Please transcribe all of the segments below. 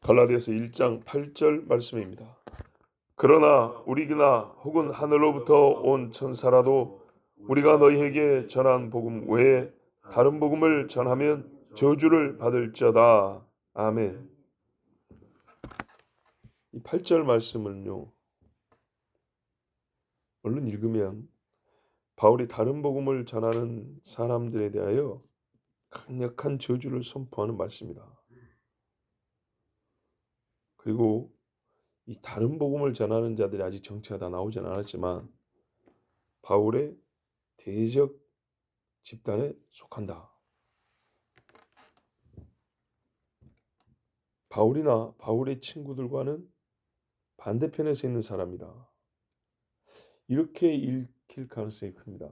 갈라디아서 1장 8절 말씀입니다. 그러나 우리나 혹은 하늘로부터 온 천사라도 우리가 너희에게 전한 복음 외에 다른 복음을 전하면 저주를 받을지어다. 아멘. 이 8절 말씀을요, 얼른 읽으면 바울이 다른 복음을 전하는 사람들에 대하여 강력한 저주를 선포하는 말씀이다. 그리고 이 다른 복음을 전하는 자들이 아직 정체가 다 나오진 않았지만 바울의 대적 집단에 속한다. 바울이나 바울의 친구들과는 반대편에 서 있는 사람이다. 이렇게 읽힐 가능성이 큽니다.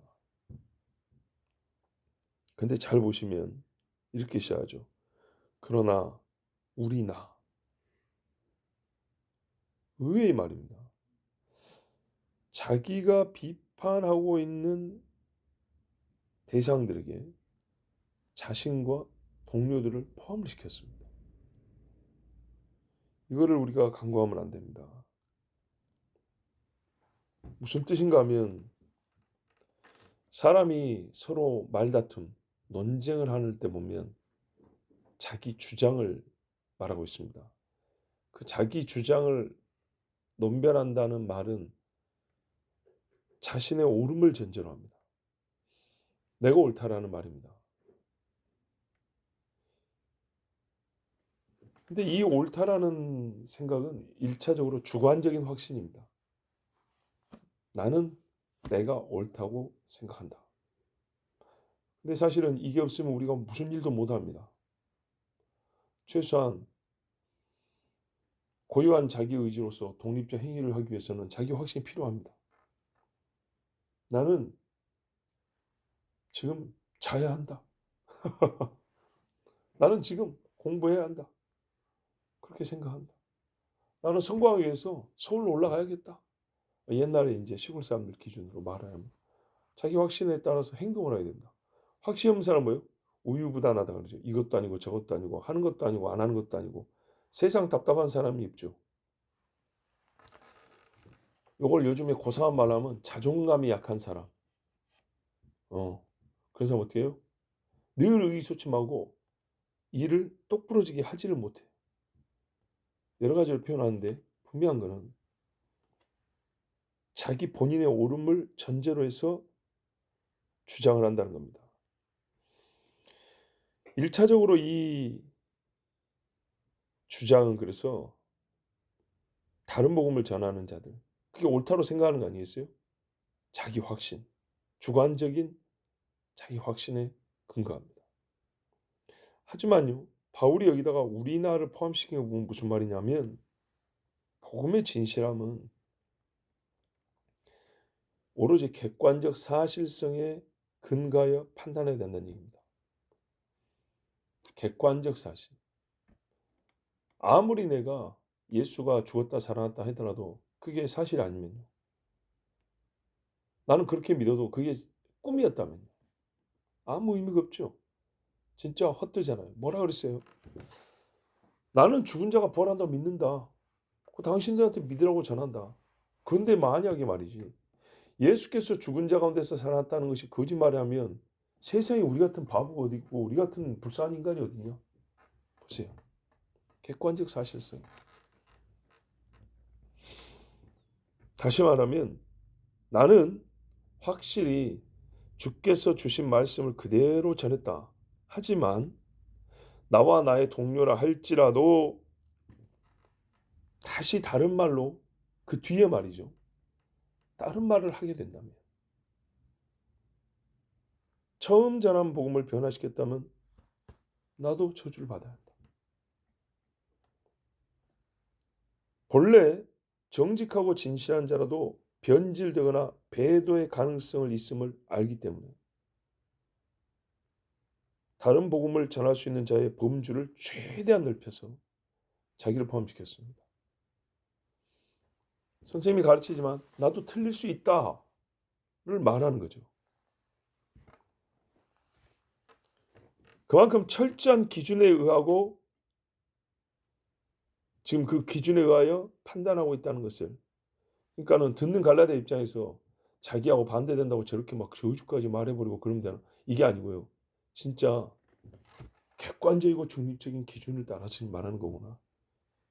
근데 잘 보시면 이렇게 시작하죠. 그러나 우리나. 의외의 말입니다. 자기가 비판하고 있는 대상들에게 자신과 동료들을 포함을 시켰습니다. 이거를 우리가 간과하면 안 됩니다. 무슨 뜻인가 하면 사람이 서로 말다툼, 논쟁을 하는 때 보면 자기 주장을 말하고 있습니다. 그 자기 주장을 논변한다는 말은 자신의 옳음을 전제로 합니다. 내가 옳다라는 말입니다. 근데 이 옳다라는 생각은 1차적으로 주관적인 확신입니다. 나는 내가 옳다고 생각한다. 근데 사실은 이게 없으면 우리가 무슨 일도 못합니다. 최소한 고유한 자기 의지로서 독립적 행위를 하기 위해서는 자기 확신이 필요합니다. 나는 지금 자야 한다. 나는 지금 공부해야 한다. 그렇게 생각한다. 나는 성공하기 위해서 서울로 올라가야겠다. 옛날에 이제 시골 사람들 기준으로 말하면 자기 확신에 따라서 행동을 해야 된다. 확신 없는 사람은 뭐예요? 우유부단하다 그러죠. 이것도 아니고 저것도 아니고 하는 것도 아니고 안 하는 것도 아니고 세상 답답한 사람이 있죠. 이걸 요즘에 고상한 말로 하면 자존감이 약한 사람. 그래서 어떻게 해요? 늘 의기소침하고 일을 똑부러지게 하지를 못해. 여러 가지로 표현하는데 분명한 거는 자기 본인의 옳음을 전제로 해서 주장을 한다는 겁니다. 1차적으로 이 주장은 그래서 다른 복음을 전하는 자들, 그게 옳다고 생각하는 거 아니겠어요? 자기 확신, 주관적인 자기 확신에 근거합니다. 하지만요, 바울이 여기다가 우리나라를 포함시킨 거 보면 무슨 말이냐면 복음의 진실함은 오로지 객관적 사실성에 근거하여 판단해야 된다는 얘기입니다. 객관적 사실. 아무리 내가 예수가 죽었다 살아났다 하더라도 그게 사실이 아니면요, 나는 그렇게 믿어도 그게 꿈이었다면요, 아무 의미가 없죠. 진짜 헛되잖아요. 뭐라 그랬어요? 나는 죽은 자가 부활한다고 믿는다. 그 당신들한테 믿으라고 전한다. 그런데 만약에 말이지, 예수께서 죽은 자 가운데서 살아났다는 것이 거짓말이라면 세상에 우리 같은 바보가 어디 있고 우리 같은 불쌍한 인간이 어디냐? 보세요. 객관적 사실성. 다시 말하면 나는 확실히 주께서 주신 말씀을 그대로 전했다. 하지만 나와 나의 동료라 할지라도 다시 다른 말로, 그 뒤에 말이죠, 다른 말을 하게 된다면, 처음 전한 복음을 변화시켰다면 나도 저주를 받아야 한다. 본래 정직하고 진실한 자라도 변질되거나 배도의 가능성을 있음을 알기 때문에 다른 복음을 전할 수 있는 자의 범주를 최대한 넓혀서 자기를 포함시켰습니다. 선생님이 가르치지만 나도 틀릴 수 있다를 말하는 거죠. 그만큼 철저한 기준에 의하고 지금 그 기준에 의하여 판단하고 있다는 것을. 그러니까는 듣는 갈라디아 입장에서 자기하고 반대된다고 저렇게 막 저주까지 말해버리고 그러면 되나? 이게 아니고요. 진짜 객관적이고 중립적인 기준을 따라서 말하는 거구나.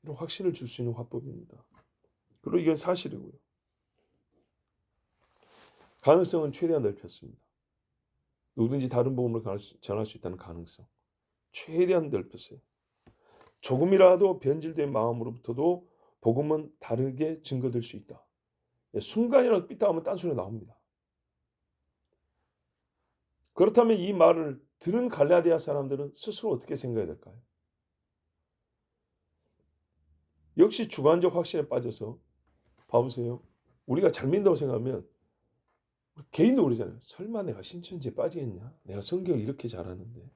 이런 확신을 줄 수 있는 화법입니다. 그리고 이건 사실이고요. 가능성은 최대한 넓혔습니다. 누구든지 다른 복음을 전할 수 있다는 가능성. 최대한 넓혔어요. 조금이라도 변질된 마음으로부터도 복음은 다르게 증거될 수 있다. 순간이라도 삐딱하면 딴소리 나옵니다. 그렇다면 이 말을 들은 갈라디아 사람들은 스스로 어떻게 생각해야 될까요? 역시 주관적 확신에 빠져서 봐보세요. 우리가 잘 믿는다고 생각하면 개인도 그러잖아요. 설마 내가 신천지에 빠지겠냐? 내가 성경을 이렇게 잘하는데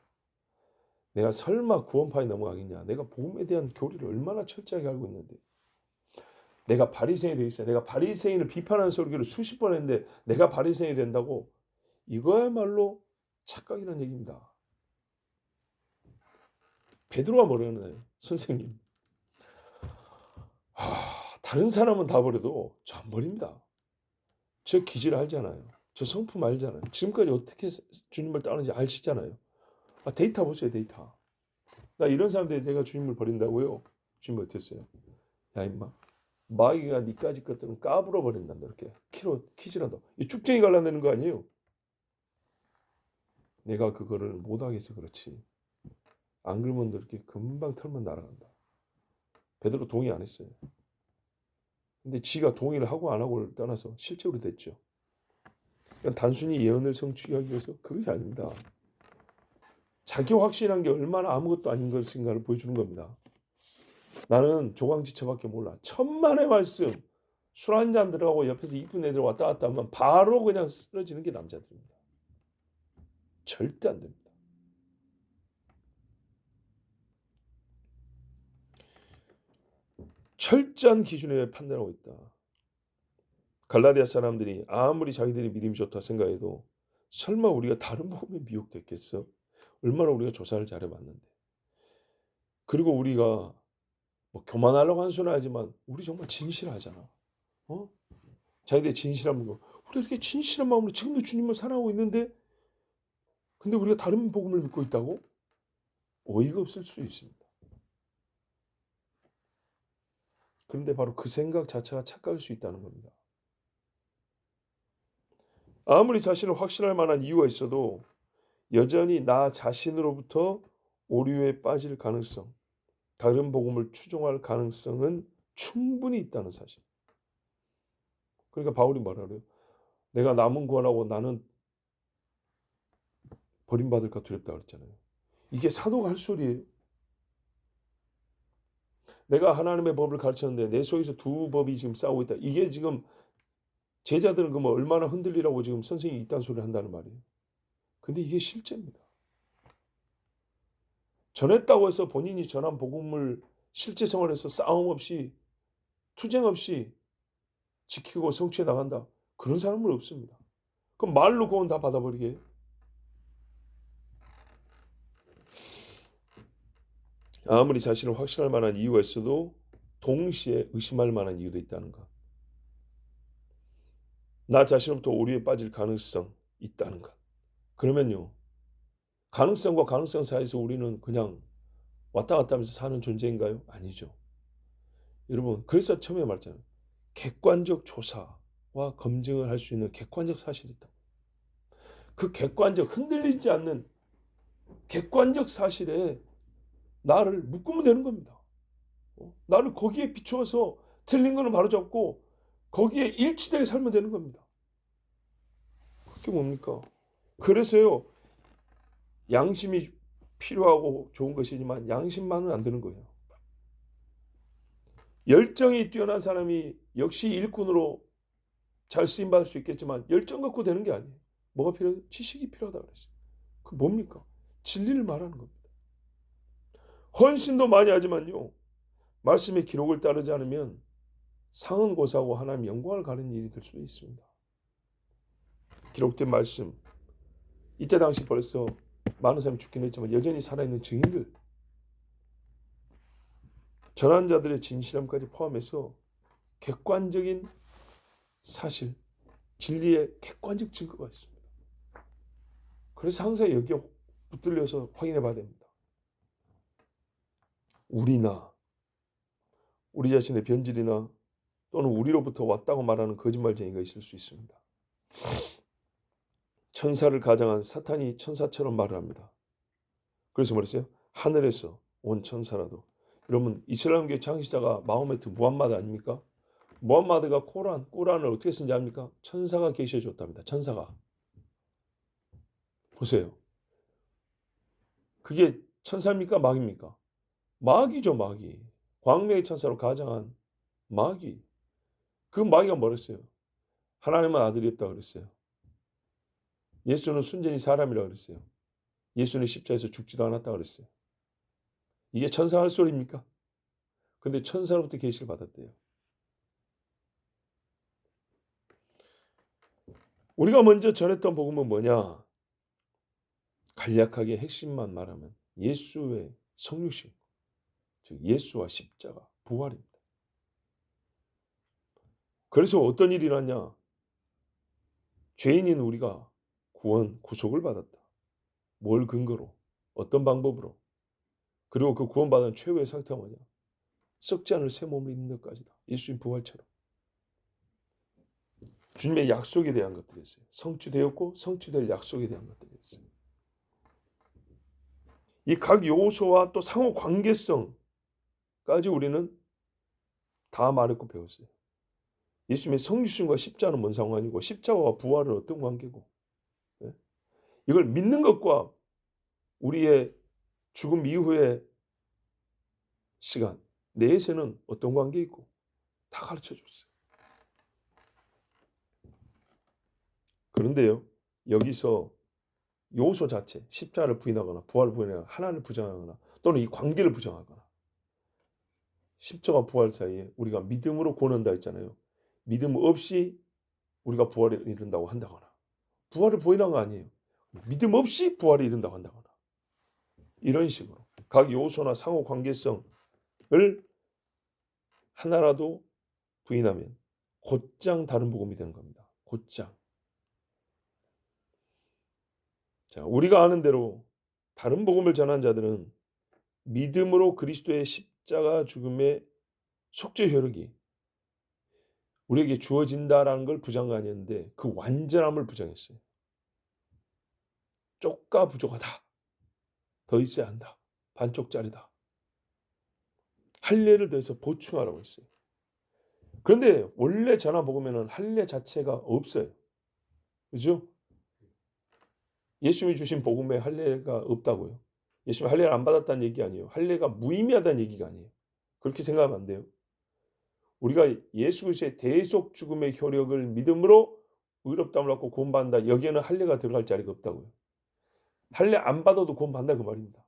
내가 설마 구원파에 넘어가겠냐? 내가 복음에 대한 교리를 얼마나 철저하게 알고 있는데 내가 바리새인이 되어 있어요. 내가 바리새인을 비판하는 설교를 수십 번 했는데 내가 바리새인이 된다고? 이거야말로 착각이라는 얘기입니다. 베드로가 뭐라나요? 선생님. 다른 사람은 다 버려도 저 안 버립니다. 저 기질 알잖아요. 저 성품 알잖아요. 지금까지 어떻게 주님을 따르는지 아시잖아요. 데이터 보세요. 데이터. 나 이런 사람들이 내가 주님을 버린다고요? 주님 어땠어요? 야 임마. 마귀가 니까지 것들은 까불어 버린단다. 이렇게 키질한다. 이 쭉쟁이 갈라내는 거 아니에요? 내가 그거를 못하겠어 그렇지. 안 그러면 이렇게 금방 털만 날아간다. 베드로 동의 안 했어요. 근데 지가 동의를 하고 안 하고를 떠나서 실제로 됐죠. 그러니까 단순히 예언을 성취하기 위해서 그것이 아닙니다. 자기 확신한 게 얼마나 아무것도 아닌 것인가를 보여주는 겁니다. 나는 조강지처밖에 몰라. 천만의 말씀. 술 한잔 들어가고 옆에서 이쁜 애들 왔다 갔다 하면 바로 그냥 쓰러지는 게 남자들입니다. 절대 안 됩니다. 철저한 기준에 판단하고 있다. 갈라디아 사람들이 아무리 자기들이 믿음이 좋다 생각해도 설마 우리가 다른 복음에 미혹됐겠어? 얼마나 우리가 조사를 잘해봤는데. 그리고 우리가 뭐 교만하려고 한 소리 하지만 우리 정말 진실하잖아. 자기들이 진실한 거. 우리가 이렇게 진실한 마음으로 지금도 주님을 사랑하고 있는데 근데 우리가 다른 복음을 믿고 있다고? 어이가 없을 수 있습니다. 그런데 바로 그 생각 자체가 착각일 수 있다는 겁니다. 아무리 자신을 확신할 만한 이유가 있어도 여전히 나 자신으로부터 오류에 빠질 가능성, 다른 복음을 추종할 가능성은 충분히 있다는 사실. 그러니까 바울이 뭐라 그래요? 내가 남은 구원하고 나는 버림받을까 두렵다 그랬잖아요. 이게 사도가 할 소리예요. 내가 하나님의 법을 가르쳤는데 내 속에서 두 법이 지금 싸우고 있다. 이게 지금 제자들은 그뭐 얼마나 흔들리라고 지금 선생님이 이딴 소리를 한다는 말이에요. 근데 이게 실제입니다. 전했다고 해서 본인이 전한 복음을 실제 생활에서 싸움 없이 투쟁 없이 지키고 성취해 나간다. 그런 사람은 없습니다. 그럼 말로 구원 다 받아버리게 해요? 아무리 자신을 확신할 만한 이유가 있어도 동시에 의심할 만한 이유도 있다는 것. 나 자신부터 오류에 빠질 가능성 있다는 것. 그러면요. 가능성과 가능성 사이에서 우리는 그냥 왔다 갔다 하면서 사는 존재인가요? 아니죠. 여러분 그래서 처음에 말했잖아요. 객관적 조사와 검증을 할 수 있는 객관적 사실이 있다. 그 객관적 흔들리지 않는 객관적 사실에 나를 묶으면 되는 겁니다. 나를 거기에 비추어서 틀린 거는 바로잡고 거기에 일치되게 살면 되는 겁니다. 그게 뭡니까? 그래서요. 양심이 필요하고 좋은 것이지만 양심만은 안 되는 거예요. 열정이 뛰어난 사람이 역시 일꾼으로 잘 쓰임받을 수 있겠지만 열정 갖고 되는 게 아니에요. 뭐가 필요해요? 지식이 필요하다 그랬어요. 그 뭡니까? 진리를 말하는 겁니다. 헌신도 많이 하지만요. 말씀의 기록을 따르지 않으면 상은 고사하고 하나님 영광을 가는 일이 될 수도 있습니다. 기록된 말씀. 이때 당시 벌써 많은 사람이 죽긴 했지만 여전히 살아있는 증인들. 전한 자들의 진실함까지 포함해서 객관적인 사실, 진리의 객관적 증거가 있습니다. 그래서 항상 여기에 붙들려서 확인해 봐야 됩니다. 우리나 우리 자신의 변질이나 또는 우리로부터 왔다고 말하는 거짓말쟁이가 있을 수 있습니다. 천사를 가장한 사탄이 천사처럼 말을 합니다. 그래서 말했어요. 하늘에서 온 천사라도. 여러분 이슬람교의 창시자가 마호메트 무함마드 아닙니까? 무함마드가 꾸란을 어떻게 쓴지 압니까? 천사가 계시해 줬답니다. 천사가. 보세요. 그게 천사입니까? 마귀입니까? 마귀죠. 마귀. 광명의 천사로 가장한 마귀. 그 마귀가 뭐랬어요? 하나님은 아들이 없다고 그랬어요. 예수는 순전히 사람이라고 그랬어요. 예수는 십자에서 죽지도 않았다고 그랬어요. 이게 천사 할 소리입니까? 근데 천사로부터 계시를 받았대요. 우리가 먼저 전했던 복음은 뭐냐? 간략하게 핵심만 말하면 예수의 성육신, 즉 예수와 십자가, 부활입니다. 그래서 어떤 일이 일어났냐? 죄인인 우리가 구원, 구속을 받았다. 뭘 근거로? 어떤 방법으로? 그리고 그 구원받은 최후의 상태가 뭐냐? 썩지 않을 새 몸을 입는 것까지다. 예수님 부활처럼. 주님의 약속에 대한 것들이었어요. 성취되었고 성취될 약속에 대한 것들이었어요. 이 각 요소와 또 상호 관계성까지 우리는 다 말했고 배웠어요. 예수님의 성육신과 십자가는 뭔 상관이고 십자가와 부활은 어떤 관계고, 네? 이걸 믿는 것과 우리의 죽음 이후의 시간 내에서는 어떤 관계 있고 다 가르쳐 줬어요. 그런데요, 여기서 요소 자체, 십자가를 부인하거나 부활을 부인하거나 하나님을 부정하거나 또는 이 관계를 부정하거나, 십자가 부활 사이에 우리가 믿음으로 구원한다 했잖아요. 믿음 없이 우리가 부활을 이룬다고 한다거나, 부활을 부인한 거 아니에요. 믿음 없이 부활을 이룬다고 한다거나, 이런 식으로 각 요소나 상호 관계성을 하나라도 부인하면 곧장 다른 복음이 되는 겁니다. 곧장. 자, 우리가 아는 대로 다른 복음을 전한 자들은 믿음으로 그리스도의 십자가 죽음의 속죄 효력이 우리에게 주어진다라는 걸 부정한 거 아니었는데 그 완전함을 부정했어요. 쪽가 부족하다. 더 있어야 한다. 반쪽짜리다. 할례를 더해서 보충하라고 했어요. 그런데 원래 전한 복음에는 할례 자체가 없어요. 그죠? 예수님이 주신 복음에 할례가 없다고요. 예수님이 할례를 안 받았다는 얘기 아니에요. 할례가 무의미하다는 얘기가 아니에요. 그렇게 생각하면 안 돼요. 우리가 예수 그리스도의 대속 죽음의 효력을 믿음으로 의롭다함을 받고 구원받는다. 여기에는 할례가 들어갈 자리가 없다고요. 할례 안 받아도 구원받는다 그 말입니다.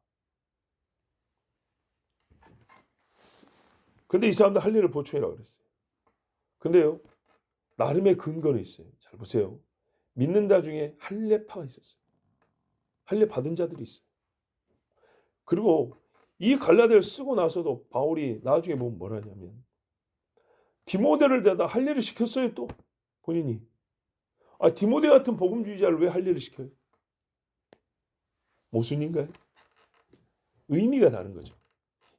근데 이 사람들 할례를 보충해라고 그랬어요. 근데요, 나름의 근거는 있어요. 잘 보세요. 믿는다 중에 할례파가 있었어요. 할례 받은 자들이 있어요. 그리고 이 갈라디아를 쓰고 나서도 바울이 나중에 보면 뭐라냐면 디모데를 대다 할례를 시켰어요. 또 본인이. 디모데 같은 복음주의자를 왜 할례를 시켜요? 모순인가요? 의미가 다른 거죠.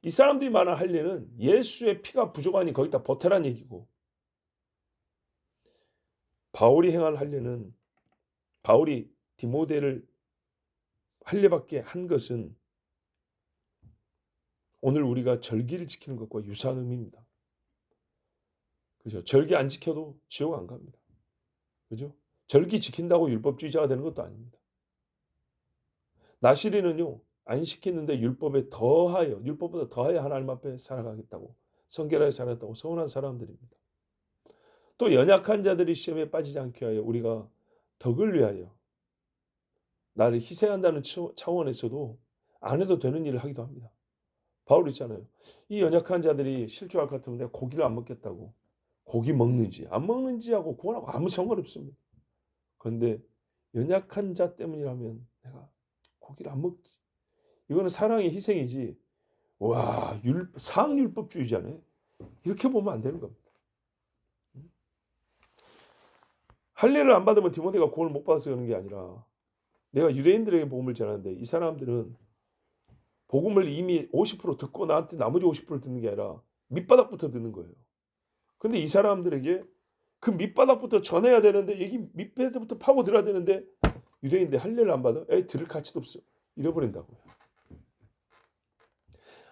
이 사람들이 말하는 할례는 예수의 피가 부족하니 거기다 보태란 얘기고, 바울이 행한 할례는 바울이 디모데를 할례받게 한 것은 오늘 우리가 절기를 지키는 것과 유사한 의미입니다. 그죠? 절기 안 지켜도 지옥 안 갑니다. 그죠? 절기 지킨다고 율법주의자가 되는 것도 아닙니다. 나시리는요, 안 시키는데 율법에 더하여, 율법보다 더하여 하나님 앞에 살아가겠다고, 성결하게 살았다고 서운한 사람들입니다. 또 연약한 자들이 시험에 빠지지 않게 하여 우리가 덕을 위하여 나를 희생한다는 차원에서도 안 해도 되는 일을 하기도 합니다. 바울 있잖아요. 이 연약한 자들이 실족할 것 같으면 내가 고기를 안 먹겠다고. 고기 먹는지 안 먹는지하고 구원하고 아무 상관없습니다. 그런데 연약한 자 때문이라면 내가 고기를 안 먹지. 이거는 사랑의 희생이지 와, 사학율법주의자네. 이렇게 보면 안 되는 겁니다. 할례를 안 받으면 디모데가 구원을 못 받아서 그런 게 아니라 내가 유대인들에게 복음을 전하는데 이 사람들은 복음을 이미 50% 듣고 나한테 나머지 50%를 듣는 게 아니라 밑바닥부터 듣는 거예요. 근데 이 사람들에게 그 밑바닥부터 전해야 되는데 여기 밑바닥부터 파고 들어야 되는데 유대인들 할례를 안 받아? 에이, 들을 가치도 없어. 잃어버린다고요.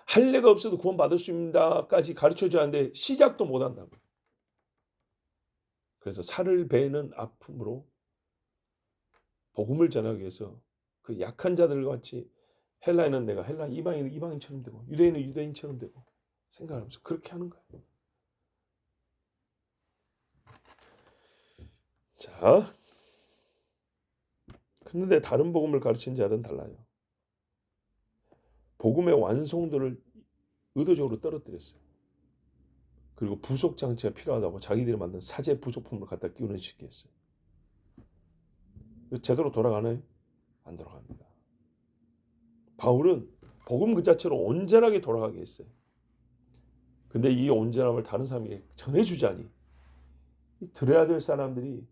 할례가 없어도 구원 받을 수 있다까지 가르쳐줘야 하는데 시작도 못 한다고. 그래서 살을 베는 아픔으로 복음을 전하기 위해서 그 약한 자들과 같이 헬라인은 내가 헬라인, 이방인은 이방인처럼 되고 유대인은 유대인처럼 되고 생각하면서 그렇게 하는 거예요. 자, 그런데 다른 복음을 가르친 자들은 달라요. 복음의 완성도를 의도적으로 떨어뜨렸어요. 그리고 부속 장치가 필요하다고 자기들이 만든 사제 부속품을 갖다 끼우는 식이었어요. 제대로 돌아가나요? 안 돌아갑니다. 바울은 복음 그 자체로 온전하게 돌아가게 했어요. 근데 이 온전함을 다른 사람에게 전해주자니 들어야 될 사람들이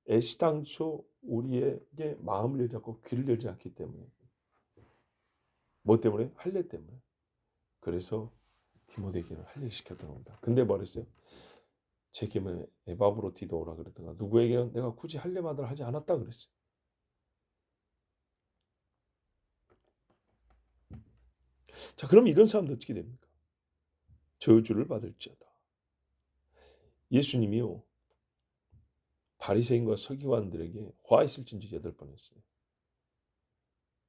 애시당초 우리에게 마음을 열지 않고 귀를 열지 않기 때문에. 뭐 때문에? 할례 때문에. 그래서 디모데에게는 할례 시켰다고 합니다. 근데 뭐랬어요? 제게는 에바브로디도 오라 그랬던가 누구에게는 내가 굳이 할례 받으라 하지 않았다 그랬어요. 자, 그럼 이런 사람들 어떻게 됩니까? 저주를 받을지어다. 예수님이요 바리새인과 서기관들에게 화 있을진지 8번 했어요.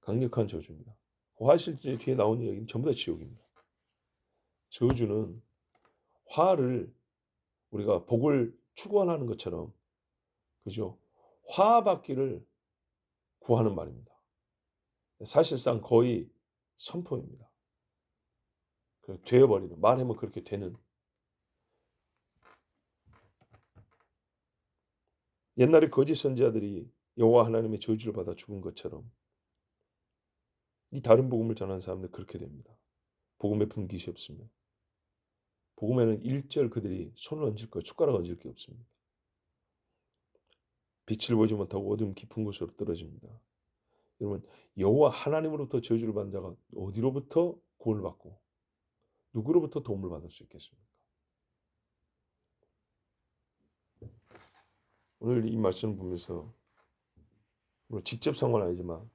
강력한 저주입니다. 화 있을진지 뒤에 나오는 얘기는 전부 다 지옥입니다. 저주는 화를 우리가 복을 축원하는 것처럼 그죠? 화받기를 구하는 말입니다. 사실상 거의 선포입니다. 되어버리는 말하면 그렇게 되는. 옛날에 거짓 선지자들이 여호와 하나님의 저주를 받아 죽은 것처럼 이 다른 복음을 전하는 사람들 그렇게 됩니다. 복음에 분깃이 없으면 복음에는 일절 그들이 손을 얹을 거 숟가락 얹을 게 없습니다. 빛을 보지 못하고 어둠 깊은 곳으로 떨어집니다. 여러분 여호와 하나님으로부터 저주를 받은 자가 어디로부터 구원을 받고 누구로부터 도움을 받을 수 있겠습니까? 오늘 이 말씀을 보면서 직접 상관 아니지만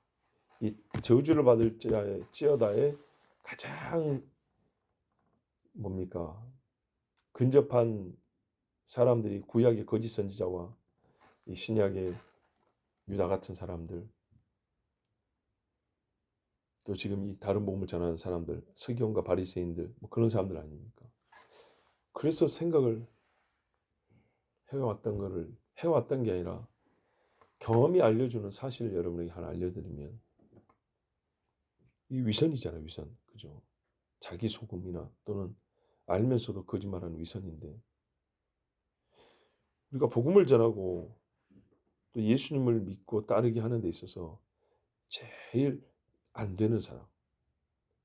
이 저주를 받을 자의 찌어다의 가장 뭡니까? 근접한 사람들이 구약의 거짓 선지자와 이 신약의 유다 같은 사람들 또 지금 이 다른 복음을 전하는 사람들 서기관과 바리새인들 뭐 그런 사람들 아닙니까? 그래서 생각을 해왔던 게 아니라 경험이 알려주는 사실을 여러분에게 하나 알려드리면 이 위선이잖아요. 위선. 그죠? 자기 소금이나 또는 알면서도 거짓말하는 위선인데 우리가 복음을 전하고 또 예수님을 믿고 따르게 하는 데 있어서 제일 안 되는 사람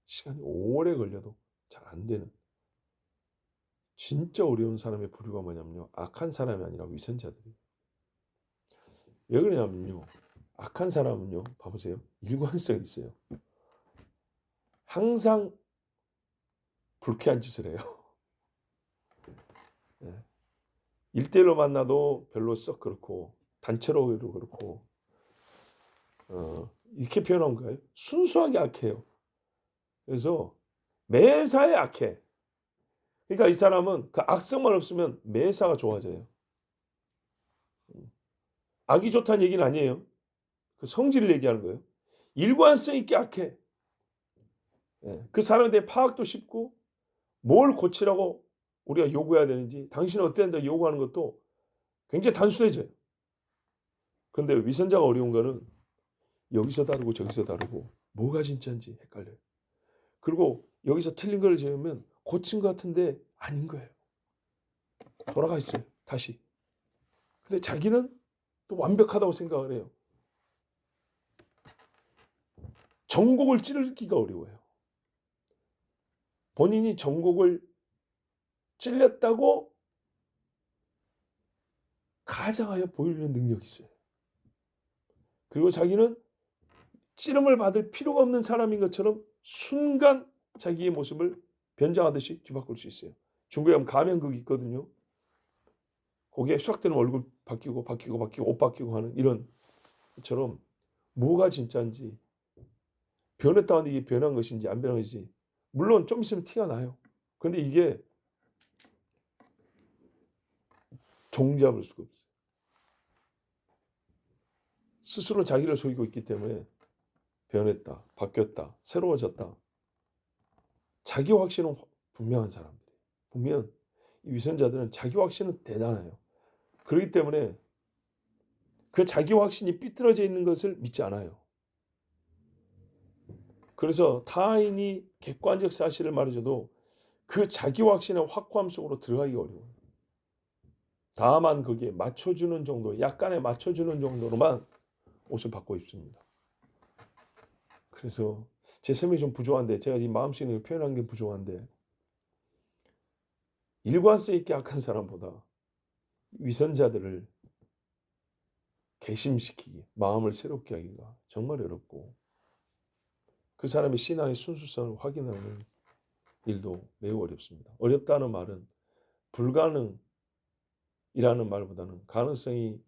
시간이 오래 걸려도 잘 안 되는 진짜 어려운 사람의 부류가 뭐냐면요. 악한 사람이 아니라 위선자들이에요. 왜 그러냐면요. 악한 사람은요. 봐보세요. 일관성이 있어요. 항상 불쾌한 짓을 해요. 네. 1대1로 만나도 별로 썩 그렇고 단체로도 그렇고 이렇게 표현한 거예요. 순수하게 악해요. 그래서 매사에 악해. 그러니까 이 사람은 그 악성만 없으면 매사가 좋아져요. 악이 좋다는 얘기는 아니에요. 그 성질을 얘기하는 거예요. 일관성 있게 악해. 그 사람에 대해 파악도 쉽고 뭘 고치라고 우리가 요구해야 되는지 당신은 어땠는데 요구하는 것도 굉장히 단순해져요. 그런데 위선자가 어려운 거는 여기서 다르고 저기서 다르고 뭐가 진짜인지 헷갈려요. 그리고 여기서 틀린 걸 지으면 고친 것 같은데 아닌 거예요. 돌아가 있어요. 다시. 근데 자기는 또 완벽하다고 생각을 해요. 정곡을 찌르기가 어려워요. 본인이 전곡을 찔렸다고 가장하여 보이는 능력이 있어요. 그리고 자기는 찌름을 받을 필요가 없는 사람인 것처럼 순간 자기의 모습을 변장하듯이 뒤바꿀 수 있어요. 중국에 가면 가면극이 있거든요. 거기에 수락되는 얼굴 바뀌고 옷 바뀌고 하는 이런 것처럼 뭐가 진짜인지 변했다 하는데 이게 변한 것인지 안 변한 것인지 물론 좀 있으면 티가 나요. 그런데 이게 종잡을 수가 없어요. 스스로 자기를 속이고 있기 때문에 변했다, 바뀌었다, 새로워졌다. 자기 확신은 분명한 사람들이에요. 보면 이 위선자들은 자기 확신은 대단해요. 그렇기 때문에 그 자기 확신이 삐뚤어져 있는 것을 믿지 않아요. 그래서 타인이 객관적 사실을 말해줘도 그 자기 확신의 확고함 속으로 들어가기 어려워요. 다만 거기에 맞춰주는 정도, 약간의 맞춰주는 정도로만 옷을 받고 입습니다. 그래서 제 설명이 좀 부족한데 제가 이 마음속에 표현한 게 부족한데 일관성 있게 악한 사람보다 위선자들을 개심시키기, 마음을 새롭게 하기가 정말 어렵고 그 사람의 신앙의 순수성을 확인하는 일도 매우 어렵습니다. 어렵다는 말은 불가능이라는 말보다는 가능성이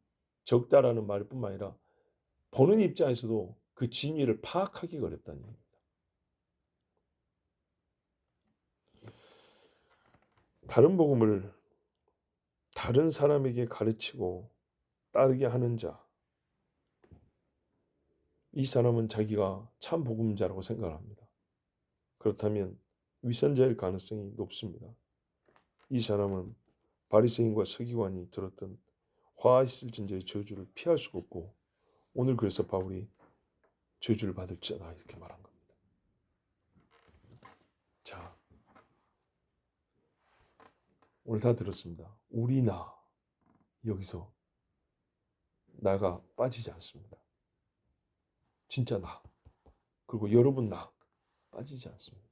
적다라는 말뿐만 아니라 보는 입장에서도 그 진위를 파악하기가 어렵다는 얘기입니다. 다른 복음을 다른 사람에게 가르치고 따르게 하는 자, 이 사람은 자기가 참 복음자라고 생각을 합니다. 그렇다면 위선자일 가능성이 높습니다. 이 사람은 바리새인과 서기관이 들었던 화 있을진저의 저주를 피할 수가 없고 오늘 그래서 바울이 저주를 받을지어다 이렇게 말한 겁니다. 자, 오늘 다 들었습니다. 우리 나 여기서 나가 빠지지 않습니다. 진짜 나 그리고 여러분 나 빠지지 않습니다.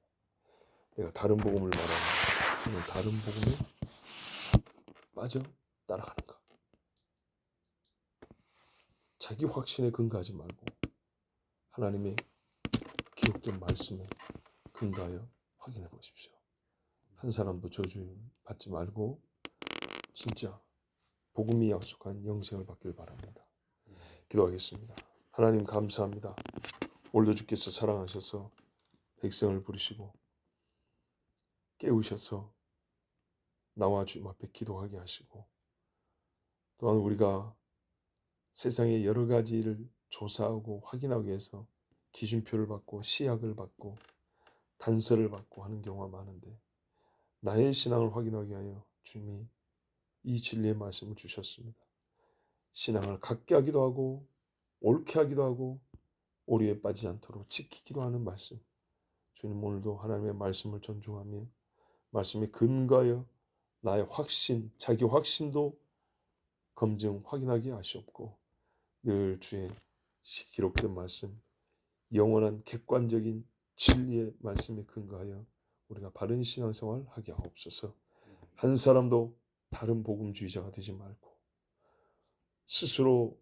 내가 다른 복음을 말하는 저는 다른 복음에 빠져 따라가는가? 자기 확신에 근거하지 말고 하나님의 기록된 말씀에 근거하여 확인해 보십시오. 한 사람도 저주 받지 말고 진짜 복음이 약속한 영생을 받길 바랍니다. 기도하겠습니다. 하나님 감사합니다. 오늘도 주께서 사랑하셔서 백성을 부르시고 깨우셔서 나와 주님 앞에 기도하게 하시고 또한 우리가 세상의 여러 가지를 조사하고 확인하기 위해서 기준표를 받고 시약을 받고 단서를 받고 하는 경우가 많은데 나의 신앙을 확인하기 위하여 주님이 이 진리의 말씀을 주셨습니다. 신앙을 갖게 하기도 하고 옳게 하기도 하고 오류에 빠지지 않도록 지키기도 하는 말씀. 주님 오늘도 하나님의 말씀을 존중하며 말씀에 근거하여 나의 확신, 자기 확신도 검증, 확인하게 하시옵고 늘 주의 기록된 말씀, 영원한 객관적인 진리의 말씀에 근거하여 우리가 바른 신앙생활 하게 하옵소서. 한 사람도 다른 복음주의자가 되지 말고 스스로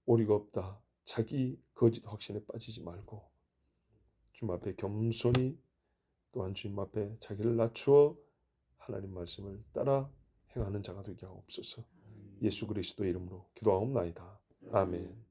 오리가 없다. 자기 거짓 확신에 빠지지 말고 주님 앞에 겸손히 또한 주님 앞에 자기를 낮추어 하나님 말씀을 따라 행하는 자가 되게 하옵소서. 예수 그리스도의 이름으로 기도하옵나이다. 아멘.